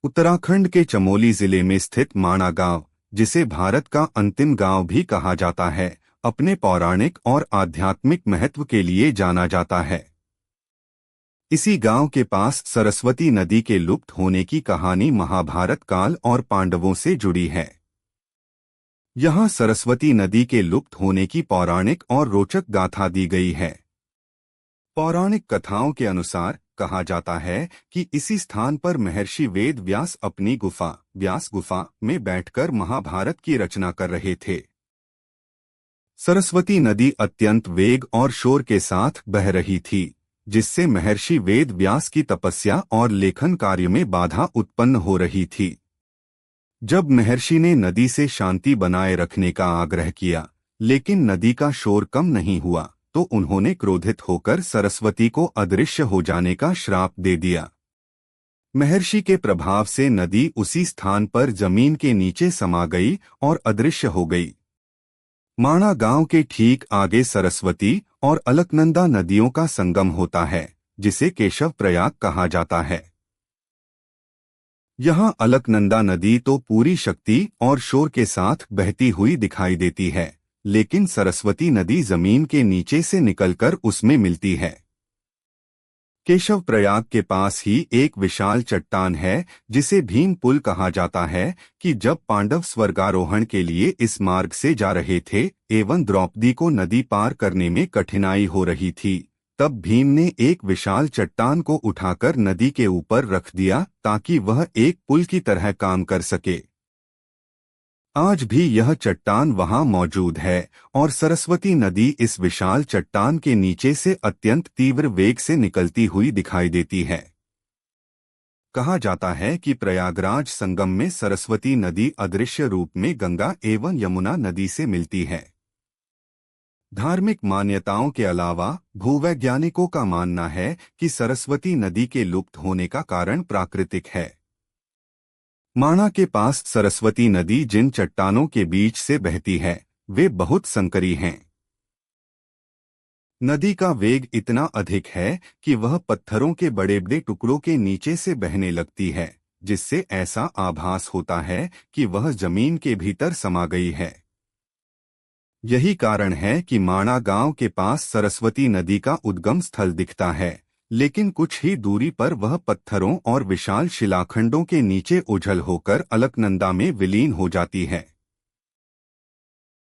उत्तराखंड के चमोली जिले में स्थित माणा गांव, जिसे भारत का अंतिम गांव भी कहा जाता है, अपने पौराणिक और आध्यात्मिक महत्व के लिए जाना जाता है। इसी गांव के पास सरस्वती नदी के लुप्त होने की कहानी महाभारत काल और पांडवों से जुड़ी है। यहाँ सरस्वती नदी के लुप्त होने की पौराणिक और रोचक गाथा दी गई है। पौराणिक कथाओं के अनुसार कहा जाता है कि इसी स्थान पर महर्षि वेद व्यास अपनी गुफा व्यास गुफा में बैठकर महाभारत की रचना कर रहे थे। सरस्वती नदी अत्यंत वेग और शोर के साथ बह रही थी, जिससे महर्षि वेद व्यास की तपस्या और लेखन कार्य में बाधा उत्पन्न हो रही थी। जब महर्षि ने नदी से शांति बनाए रखने का आग्रह किया, लेकिन नदी का शोर कम नहीं हुआ, तो उन्होंने क्रोधित होकर सरस्वती को अदृश्य हो जाने का श्राप दे दिया। महर्षि के प्रभाव से नदी उसी स्थान पर जमीन के नीचे समा गई और अदृश्य हो गई। माणा गांव के ठीक आगे सरस्वती और अलकनंदा नदियों का संगम होता है, जिसे केशव प्रयाग कहा जाता है। यहाँ अलकनंदा नदी तो पूरी शक्ति और शोर के साथ बहती हुई दिखाई देती है, लेकिन सरस्वती नदी जमीन के नीचे से निकलकर उसमें मिलती है। केशव प्रयाग के पास ही एक विशाल चट्टान है, जिसे भीम पुल कहा जाता है, कि जब पांडव स्वर्गारोहण के लिए इस मार्ग से जा रहे थे एवं द्रौपदी को नदी पार करने में कठिनाई हो रही थी, तब भीम ने एक विशाल चट्टान को उठाकर नदी के ऊपर रख दिया ताकि वह एक पुल की तरह काम कर सके। आज भी यह चट्टान वहां मौजूद है और सरस्वती नदी इस विशाल चट्टान के नीचे से अत्यंत तीव्र वेग से निकलती हुई दिखाई देती है। कहा जाता है कि प्रयागराज संगम में सरस्वती नदी अदृश्य रूप में गंगा एवं यमुना नदी से मिलती है। धार्मिक मान्यताओं के अलावा भूवैज्ञानिकों का मानना है कि सरस्वती नदी के लुप्त होने का कारण प्राकृतिक है। माणा के पास सरस्वती नदी जिन चट्टानों के बीच से बहती है, वे बहुत संकरी हैं। नदी का वेग इतना अधिक है कि वह पत्थरों के बड़े बड़े टुकड़ों के नीचे से बहने लगती है, जिससे ऐसा आभास होता है कि वह जमीन के भीतर समा गई है। यही कारण है कि माणा गांव के पास सरस्वती नदी का उद्गम स्थल दिखता है, लेकिन कुछ ही दूरी पर वह पत्थरों और विशाल शिलाखंडों के नीचे उझल होकर अलकनंदा में विलीन हो जाती है।